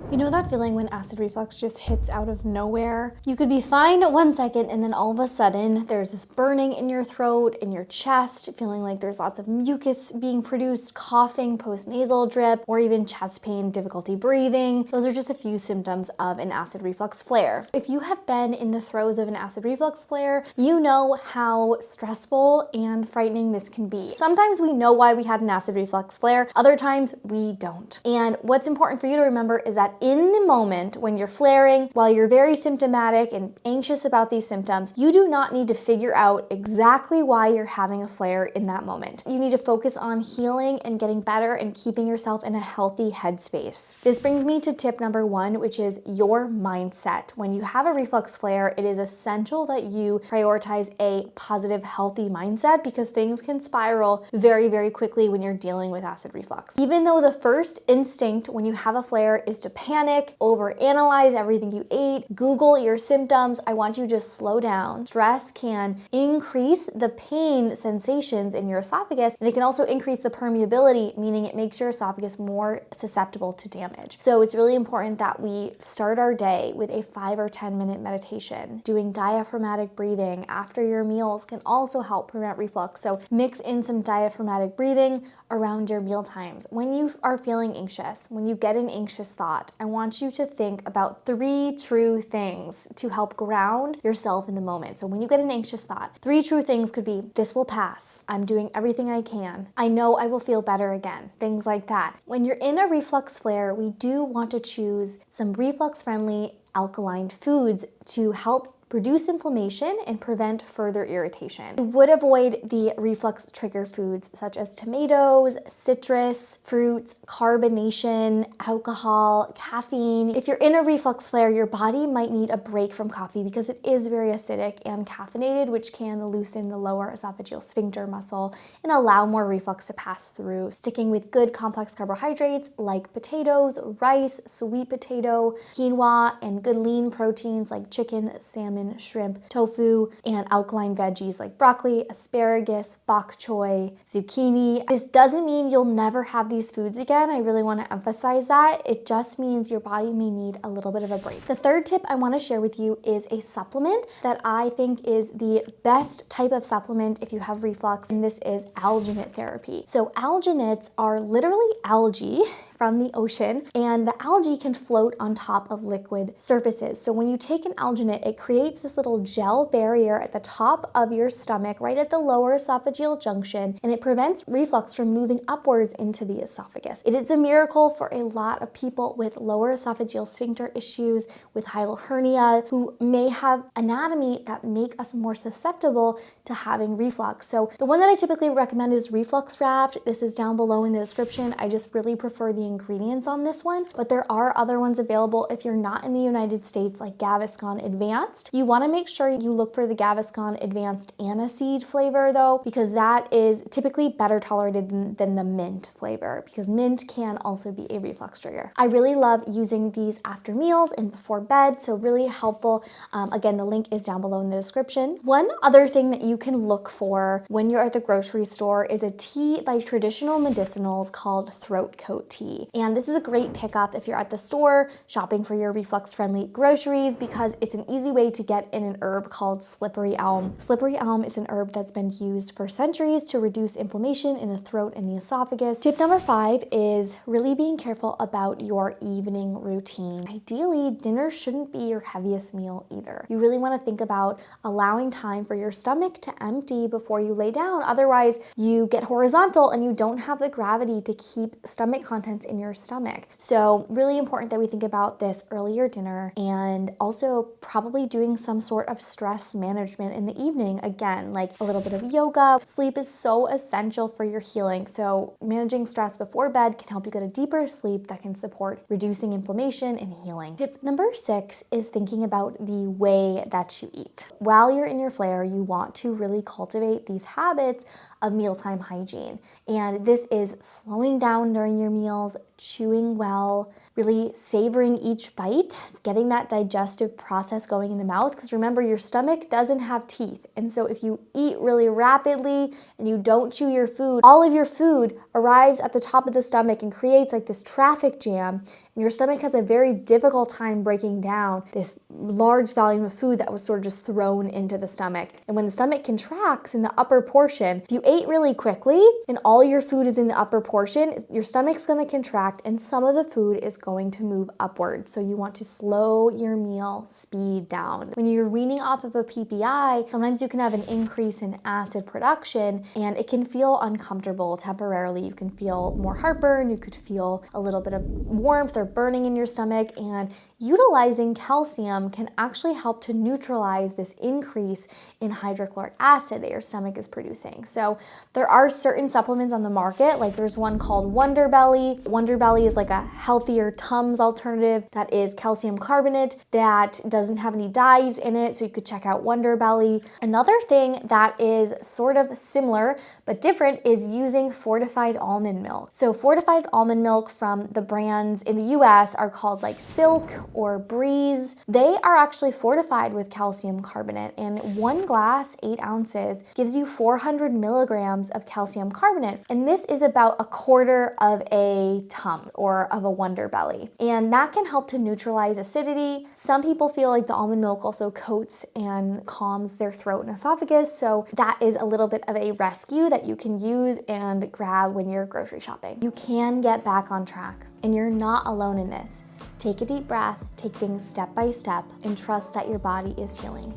You know that feeling when acid reflux just hits out of nowhere? You could be fine 1 second and then all of a sudden there's this burning in your throat, in your chest, feeling like there's lots of mucus being produced, coughing, post-nasal drip, or even chest pain, difficulty breathing. Those are just a few symptoms of an acid reflux flare. If you have been in the throes of an acid reflux flare, you know how stressful and frightening this can be. Sometimes we know why we had an acid reflux flare, other times we don't. And what's important for you to remember is that in the moment when you're flaring, while you're very symptomatic and anxious about these symptoms, you do not need to figure out exactly why you're having a flare in that moment. You need to focus on healing and getting better and keeping yourself in a healthy headspace. This brings me to tip number 1, which is your mindset. When you have a reflux flare, it is essential that you prioritize a positive, healthy mindset because things can spiral very, very quickly when you're dealing with acid reflux. Even though the first instinct when you have a flare is to panic, overanalyze everything you ate, Google your symptoms, I want you to just slow down. Stress can increase the pain sensations in your esophagus, and it can also increase the permeability, meaning it makes your esophagus more susceptible to damage. So it's really important that we start our day with a 5 or 10 minute meditation. Doing diaphragmatic breathing after your meals can also help prevent reflux. So mix in some diaphragmatic breathing around your meal times. When you are feeling anxious, when you get an anxious thought, I want you to think about 3 true things to help ground yourself in the moment. So when you get an anxious thought, 3 true things could be, this will pass, I'm doing everything I can, I know I will feel better again, things like that. When you're in a reflux flare, we do want to choose some reflux-friendly alkaline foods to help reduce inflammation and prevent further irritation. You would avoid the reflux trigger foods such as tomatoes, citrus, fruits, carbonation, alcohol, caffeine. If you're in a reflux flare, your body might need a break from coffee because it is very acidic and caffeinated, which can loosen the lower esophageal sphincter muscle and allow more reflux to pass through. Sticking with good complex carbohydrates like potatoes, rice, sweet potato, quinoa, and good lean proteins like chicken, salmon, shrimp, tofu, and alkaline veggies like broccoli, asparagus, bok choy, zucchini. This doesn't mean you'll never have these foods again. I really want to emphasize that. It just means your body may need a little bit of a break. The third tip I want to share with you is a supplement that I think is the best type of supplement if you have reflux, and this is alginate therapy. So alginates are literally algae from the ocean, and the algae can float on top of liquid surfaces. So when you take an alginate, it creates this little gel barrier at the top of your stomach, right at the lower esophageal junction, and it prevents reflux from moving upwards into the esophagus. It is a miracle for a lot of people with lower esophageal sphincter issues, with hiatal hernia, who may have anatomy that make us more susceptible to having reflux. So the one that I typically recommend is reflux wrapped. This is down below in the description. I just really prefer the ingredients on this one, but there are other ones available if you're not in the United States, like Gaviscon Advanced. You want to make sure you look for the Gaviscon Advanced aniseed flavor though, because that is typically better tolerated than the mint flavor, because mint can also be a reflux trigger. I really love using these after meals and before bed, so really helpful. Again, the link is down below in the description. One other thing that you can look for when you're at the grocery store is a tea by Traditional Medicinals called Throat Coat Tea. And this is a great pickup if you're at the store shopping for your reflux-friendly groceries, because it's an easy way to get in an herb called slippery elm. Slippery elm is an herb that's been used for centuries to reduce inflammation in the throat and the esophagus. Tip number 5 is really being careful about your evening routine. Ideally, dinner shouldn't be your heaviest meal either. You really want to think about allowing time for your stomach to empty before you lay down. Otherwise, you get horizontal and you don't have the gravity to keep stomach contents in your stomach. So really important that we think about this earlier dinner, and also probably doing some sort of stress management in the evening. Again, like a little bit of yoga. Sleep is so essential for your healing. So managing stress before bed can help you get a deeper sleep that can support reducing inflammation and healing. Tip number 6 is thinking about the way that you eat. While you're in your flare, you want to really cultivate these habits of mealtime hygiene. And this is slowing down during your meals, chewing well, really savoring each bite, getting that digestive process going in the mouth. Because remember, your stomach doesn't have teeth. And so if you eat really rapidly and you don't chew your food, all of your food arrives at the top of the stomach and creates like this traffic jam. And your stomach has a very difficult time breaking down this large volume of food that was sort of just thrown into the stomach. And when the stomach contracts in the upper portion, if you ate really quickly and all your food is in the upper portion, your stomach's going to contract and some of the food is going to move upward. So you want to slow your meal speed down. When you're weaning off of a PPI, sometimes you can have an increase in acid production and it can feel uncomfortable temporarily. You can feel more heartburn, you could feel a little bit of warmth or burning in your stomach, and utilizing calcium can actually help to neutralize this increase in hydrochloric acid that your stomach is producing. So there are certain supplements on the market, like there's one called Wonder Belly. Wonder Belly is like a healthier Tums alternative that is calcium carbonate that doesn't have any dyes in it, so you could check out Wonder Belly. Another thing that is sort of similar but different is using fortified almond milk. So fortified almond milk from the brands in the US are called like Silk or Breeze. They are actually fortified with calcium carbonate, and 1 glass, 8 ounces, gives you 400 milligrams of calcium carbonate. And this is about 1/4 of a Tums or of a Wonder Belly. And that can help to neutralize acidity. Some people feel like the almond milk also coats and calms their throat and esophagus. So that is a little bit of a rescue that you can use and grab when you're grocery shopping. You can get back on track, and you're not alone in this. Take a deep breath, take things step by step, and trust that your body is healing.